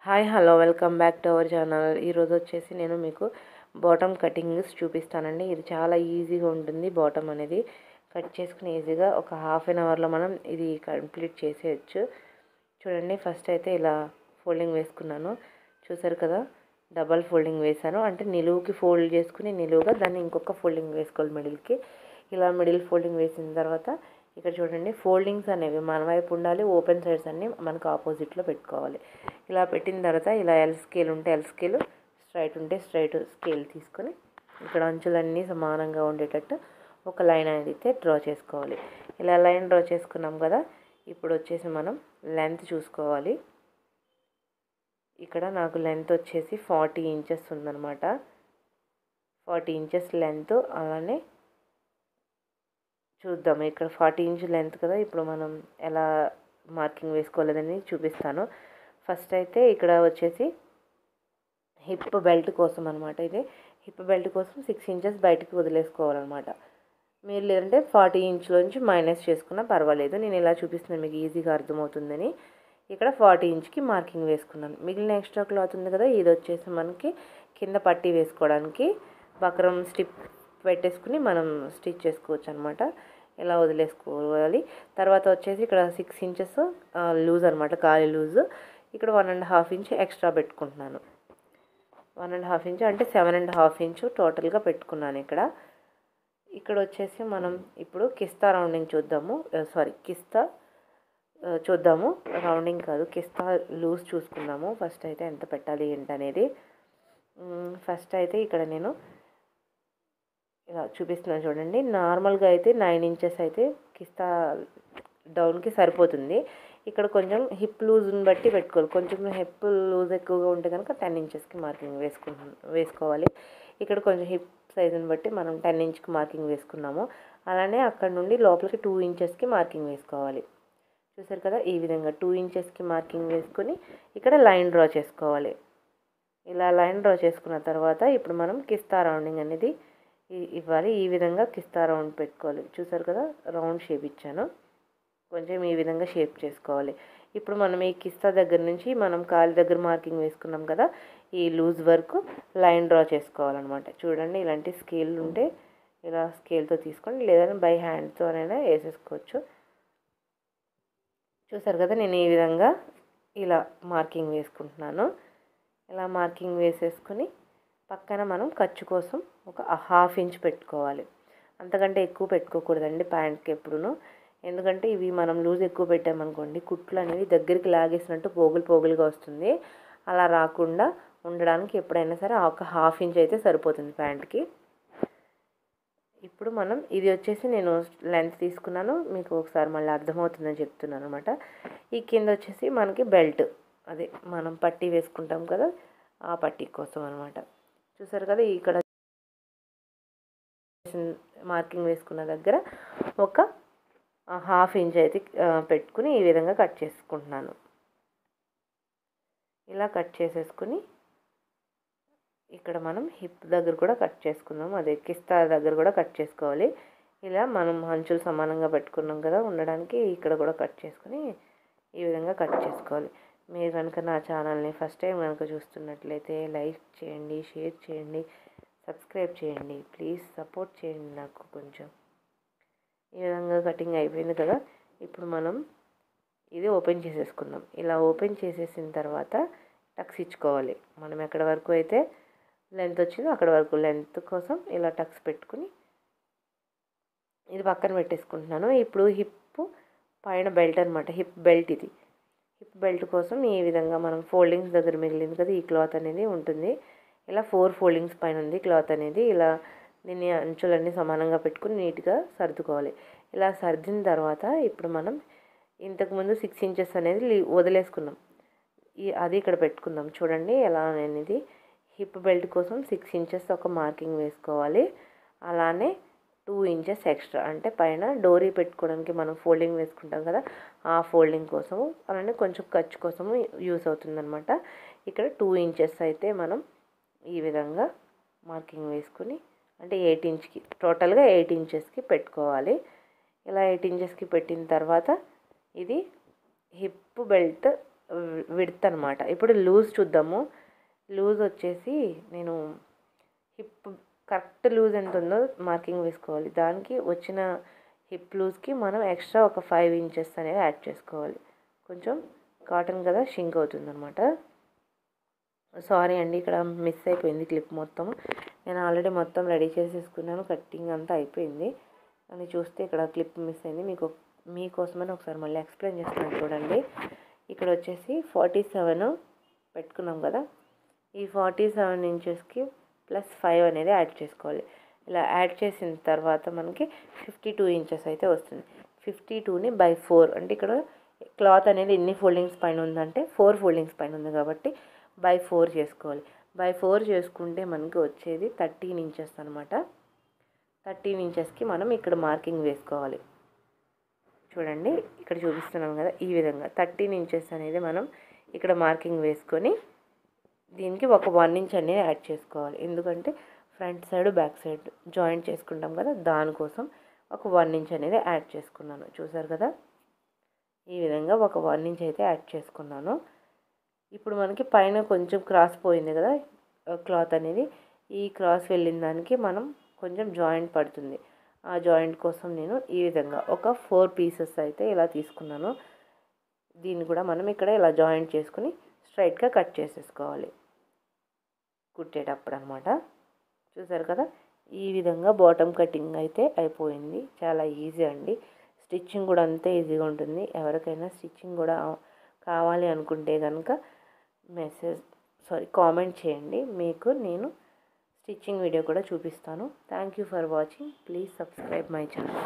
Hi hello welcome back to our channel. ఈరోజు వచ్చేసి నేను మీకు బాటమ్ కటింగ్స్ చూపిస్తానండి. ఇది చాలా ఈజీగా ఉంటుంది. బాటమ్ అనేది కట్ చేసుకుని ఈజీగా ఒక హాఫ్ అన్ అవర్లో మనం ఇది కంప్లీట్ చేసేయచ్చు. చూడండి, ఫస్ట్ అయితే ఇలా ఫోల్డింగ్ వేసుకున్నాను. చూసారు కదా, డబల్ ఫోల్డింగ్ వేసాను. అంటే నిలువుకి ఫోల్డ్ చేసుకుని నిలువుగా దాన్ని ఇంకొక ఫోల్డింగ్ వేసుకోవాలి మిడిల్కి. ఇలా మిడిల్ ఫోల్డింగ్ వేసిన తర్వాత ఇక్కడ చూడండి, ఫోల్డింగ్స్ అనేవి మన వైపు ఉండాలి. ఓపెన్ సైడ్స్ అన్నీ మనకు ఆపోజిట్లో పెట్టుకోవాలి. ఇలా పెట్టిన తర్వాత ఇలా ఎల్ స్కేల్ ఉంటే ఎల్ స్కేల్, స్ట్రైట్ ఉంటే స్ట్రైట్ స్కేల్ తీసుకొని ఇక్కడ అంచులన్నీ సమానంగా ఉండేటట్టు ఒక లైన్ అనేది డ్రా చేసుకోవాలి. ఇలా లైన్ డ్రా చేసుకున్నాం కదా, ఇప్పుడు వచ్చేసి మనం లెంత్ చూసుకోవాలి. ఇక్కడ నాకు లెంత్ వచ్చేసి 40 ఇంచెస్ ఉందన్నమాట. 40 ఇంచెస్ లెంత్. అలానే చూద్దాము, ఇక్కడ 40 ఇంచ్ లెంత్ కదా. ఇప్పుడు మనం ఎలా మార్కింగ్ వేసుకోలేదని చూపిస్తాను. ఫస్ట్ అయితే ఇక్కడ వచ్చేసి హిప్ బెల్ట్ కోసం అనమాట. ఇది హిప్ బెల్ట్ కోసం 6 ఇంచెస్ బయటికి వదిలేసుకోవాలన్నమాట. మీరు లేదంటే 40 ఇంచులోంచి మైనస్ చేసుకున్నా పర్వాలేదు. నేను ఇలా చూపిస్తున్నాను మీకు ఈజీగా అర్థమవుతుందని. ఇక్కడ 40 ఇంచ్కి మార్కింగ్ వేసుకున్నాను. మిగిలిన ఎక్స్ట్రా క్లాత్ ఉంది కదా, ఇది వచ్చేసి మనకి కింద పట్టీ వేసుకోవడానికి బక్రం స్టిప్ పెట్టేసుకుని మనం స్టిచ్ చేసుకోవచ్చు అనమాట. ఇలా వదిలేసుకోవాలి. తర్వాత వచ్చేసి ఇక్కడ 6 ఇంచెస్ లూజ్ అనమాట, ఖాళీ లూజు. ఇక్కడ 1.5 ఇంచ్ ఎక్స్ట్రా పెట్టుకుంటున్నాను. 1.5 ఇంచ్ అంటే 7.5 ఇంచ్ టోటల్గా పెట్టుకున్నాను. ఇక్కడ వచ్చేసి మనం ఇప్పుడు కిస్తా రౌండింగ్ చూద్దాము. కిస్తా చూద్దాము, రౌండింగ్ కాదు, కిస్తా లూజ్ చూసుకుందాము. ఫస్ట్ అయితే ఎంత పెట్టాలి ఏంటనేది. ఫస్ట్ అయితే ఇక్కడ నేను ఇలా చూపిస్తున్నాను చూడండి. నార్మల్గా అయితే 9 ఇంచెస్ అయితే కిస్తా డౌన్కి సరిపోతుంది. ఇక్కడ కొంచెం హిప్ లూజ్ని బట్టి పెట్టుకోవాలి. కొంచెం హిప్ లూజ్ ఎక్కువగా ఉంటే కనుక 10 ఇంచెస్కి మార్కింగ్ వేసుకోవాలి. ఇక్కడ కొంచెం హిప్ సైజుని బట్టి మనం 10 ఇంచ్కి మార్కింగ్ వేసుకున్నాము. అలానే అక్కడ నుండి లోపలికి 2 ఇంచెస్కి మార్కింగ్ వేసుకోవాలి. చూసారు కదా, ఈ విధంగా 2 ఇంచెస్కి మార్కింగ్ వేసుకొని ఇక్కడ లైన్ డ్రా చేసుకోవాలి. ఇలా లైన్ డ్రా చేసుకున్న తర్వాత ఇప్పుడు మనం కిస్తా రౌండింగ్ అనేది ఇవ్వాలి. ఈ విధంగా కిస్తా రౌండ్ పెట్టుకోవాలి. చూసారు కదా, రౌండ్ షేప్ ఇచ్చాను. కొంచెం ఈ విధంగా షేప్ చేసుకోవాలి. ఇప్పుడు మనం ఈ కిస్తా దగ్గర నుంచి మనం కాలు దగ్గర మార్కింగ్ వేసుకున్నాం కదా, ఈ లూజ్ వరకు లైన్ డ్రా చేసుకోవాలన్నమాట. చూడండి, ఇలాంటి స్కేల్ ఉంటే ఇలా స్కేల్తో తీసుకొని లేదంటే బై హ్యాండ్తో అయినా వేసేసుకోవచ్చు. చూసారు కదా, నేను ఈ విధంగా ఇలా మార్కింగ్ వేసుకుంటున్నాను. ఇలా మార్కింగ్ వేసేసుకుని పక్కన మనం ఖర్చు కోసం ఒక 1/2 ఇంచ్ పెట్టుకోవాలి. అంతకంటే ఎక్కువ పెట్టుకోకూడదండి ప్యాంట్కి ఎప్పుడును. ఎందుకంటే ఇవి మనం లూజ్ ఎక్కువ పెట్టామనుకోండి, కుట్లు అనేవి దగ్గరికి లాగేసినట్టు పోగులుగా వస్తుంది. అలా రాకుండా ఉండడానికి ఎప్పుడైనా సరే ఒక 1/2 ఇంచ్ అయితే సరిపోతుంది ప్యాంట్కి. ఇప్పుడు మనం ఇది వచ్చేసి నేను లెంత్ తీసుకున్నాను, మీకు ఒకసారి మళ్ళీ అర్థమవుతుందని చెప్తున్నాను అనమాట. ఈ కింద వచ్చేసి మనకి బెల్ట్, అదే మనం పట్టీ వేసుకుంటాం కదా, ఆ పట్టీ కోసం అనమాట. చూసారు కదా, ఇక్కడ మార్కింగ్ వేసుకున్న దగ్గర ఒక 1/2 ఇంచ్ అయితే పెట్టుకుని ఈ విధంగా కట్ చేసుకుంటున్నాను. ఇలా కట్ చేసేసుకుని ఇక్కడ మనం హిప్ దగ్గర కూడా కట్ చేసుకుందాం. అదే కిస్తా దగ్గర కూడా కట్ చేసుకోవాలి. ఇలా మనం అంచులు సమానంగా పెట్టుకున్నాం కదా ఉండడానికి, ఇక్కడ కూడా కట్ చేసుకుని ఈ విధంగా కట్ చేసుకోవాలి. మీరు కనుక నా ఛానల్ని ఫస్ట్ టైం కనుక చూస్తున్నట్లయితే లైక్ చేయండి, షేర్ చేయండి, సబ్స్క్రైబ్ చేయండి. ప్లీజ్ సపోర్ట్ చేయండి నాకు కొంచెం. ఈ విధంగా కటింగ్ అయిపోయింది కదా, ఇప్పుడు మనం ఇది ఓపెన్ చేసేసుకుందాం. ఇలా ఓపెన్ చేసేసిన తర్వాత టక్స్ ఇచ్చుకోవాలి. మనం ఎక్కడి వరకు అయితే లెంత్ వచ్చిందో అక్కడ వరకు లెంత్ కోసం ఇలా టక్స్ పెట్టుకుని ఇది పక్కన పెట్టేసుకుంటున్నాను. ఇప్పుడు హిప్ పైన బెల్ట్ అనమాట, హిప్ బెల్ట్. ఇది హిప్ బెల్ట్ కోసం ఈ విధంగా మనం ఫోల్డింగ్స్ దగ్గర మిగిలింది కదా, ఈ క్లాత్ అనేది ఉంటుంది. ఇలా 4 ఫోల్డింగ్స్ పైన ఉంది క్లాత్ అనేది. ఇలా దీన్ని అంచులన్నీ సమానంగా పెట్టుకుని నీట్గా సర్దుకోవాలి. ఇలా సర్దిన తర్వాత ఇప్పుడు మనం ఇంతకుముందు 6 ఇంచెస్ అనేది వదిలేసుకున్నాం, అది ఇక్కడ పెట్టుకుందాం. చూడండి ఎలా అనేది హిప్ బెల్ట్ కోసం 6 ఇంచెస్ ఒక మార్కింగ్ వేసుకోవాలి. అలానే 2 ఇంచెస్ ఎక్స్ట్రా, అంటే పైన డోరీ పెట్టుకోవడానికి మనం ఫోల్డింగ్ వేసుకుంటాం కదా, ఆ ఫోల్డింగ్ కోసము, అలానే కొంచెం ఖర్చు కోసము యూస్ అవుతుందన్నమాట. ఇక్కడ 2 ఇంచెస్ అయితే మనం ఈ విధంగా మార్కింగ్ వేసుకుని, అంటే 8 ఇంచ్కి టోటల్గా 8 ఇంచెస్కి పెట్టుకోవాలి. ఇలా 8 ఇంచెస్కి పెట్టిన తర్వాత ఇది హిప్ బెల్ట్ విడ్త్ అనమాట. ఇప్పుడు లూజ్ చూద్దాము. లూజ్ వచ్చేసి నేను హిప్ కరెక్ట్ లూజ్ ఎంత ఉందో మార్కింగ్ వేసుకోవాలి. దానికి వచ్చిన హిప్ లూజ్కి మనం ఎక్స్ట్రా ఒక 5 ఇంచెస్ అనేది యాడ్ చేసుకోవాలి. కొంచెం కాటన్ కదా షింక్ అవుతుందన్నమాట. సారీ అండి, ఇక్కడ మిస్ అయిపోయింది క్లిప్ మొత్తం. నేను ఆల్రెడీ మొత్తం రెడీ చేసేసుకున్నాను, కట్టింగ్ అంతా అయిపోయింది. అని చూస్తే ఇక్కడ క్లిప్ మిస్ అయింది. మీకోసమని ఒకసారి మళ్ళీ ఎక్స్ప్లెయిన్ చేస్తున్నాను చూడండి. ఇక్కడ వచ్చేసి 47 పెట్టుకున్నాం కదా, ఈ 47 ఇంచెస్కి +5 అనేది యాడ్ చేసుకోవాలి. ఇలా యాడ్ చేసిన తర్వాత మనకి 52 ఇంచెస్ అయితే వస్తుంది. 52ని /4 అంటే ఇక్కడ క్లాత్ అనేది ఎన్ని ఫోల్డింగ్స్ పైన ఉందంటే 4 ఫోల్డింగ్స్ పైన ఉంది కాబట్టి /4 చేసుకోవాలి. /4 చేసుకుంటే మనకి వచ్చేది 13 ఇంచెస్ అనమాట. 13 ఇంచెస్కి మనం ఇక్కడ మార్కింగ్ వేసుకోవాలి. చూడండి ఇక్కడ చూపిస్తున్నాం కదా, ఈ విధంగా 13 ఇంచెస్ అనేది మనం ఇక్కడ మార్కింగ్ వేసుకొని దీనికి ఒక 1 ఇంచ్ అనేది యాడ్ చేసుకోవాలి. ఎందుకంటే front side back side joint చేసుకుంటాం కదా, దానికోసం ఒక 1 ఇంచ్ అనేది యాడ్ చేసుకున్నాను. చూసారు కదా, ఈ విధంగా ఒక 1 ఇంచ్ అయితే యాడ్ చేసుకున్నాను. ఇప్పుడు మనకి పైన కొంచెం క్రాస్ పోయింది కదా క్లాత్ అనేది, ఈ క్రాస్ వెళ్ళిన దానికి మనం కొంచెం జాయింట్ పడుతుంది. ఆ జాయింట్ కోసం నేను ఈ విధంగా ఒక 4 పీసెస్ అయితే ఇలా తీసుకున్నాను. దీన్ని కూడా మనం ఇక్కడ ఇలా జాయింట్ చేసుకుని స్ట్రైట్గా కట్ చేసేసుకోవాలి కుట్టేటప్పుడు అనమాట. చూసారు కదా, ఈ విధంగా బాటమ్ కటింగ్ అయితే అయిపోయింది. చాలా ఈజీ అండి. స్టిచ్చింగ్ కూడా అంతే ఈజీగా ఉంటుంది. ఎవరికైనా స్టిచ్చింగ్ కూడా కావాలి అనుకుంటే కనుక కామెంట్ చేయండి, మీకు నేను స్టిచ్చింగ్ వీడియో కూడా చూపిస్తాను. Thank you for watching. Please subscribe my channel.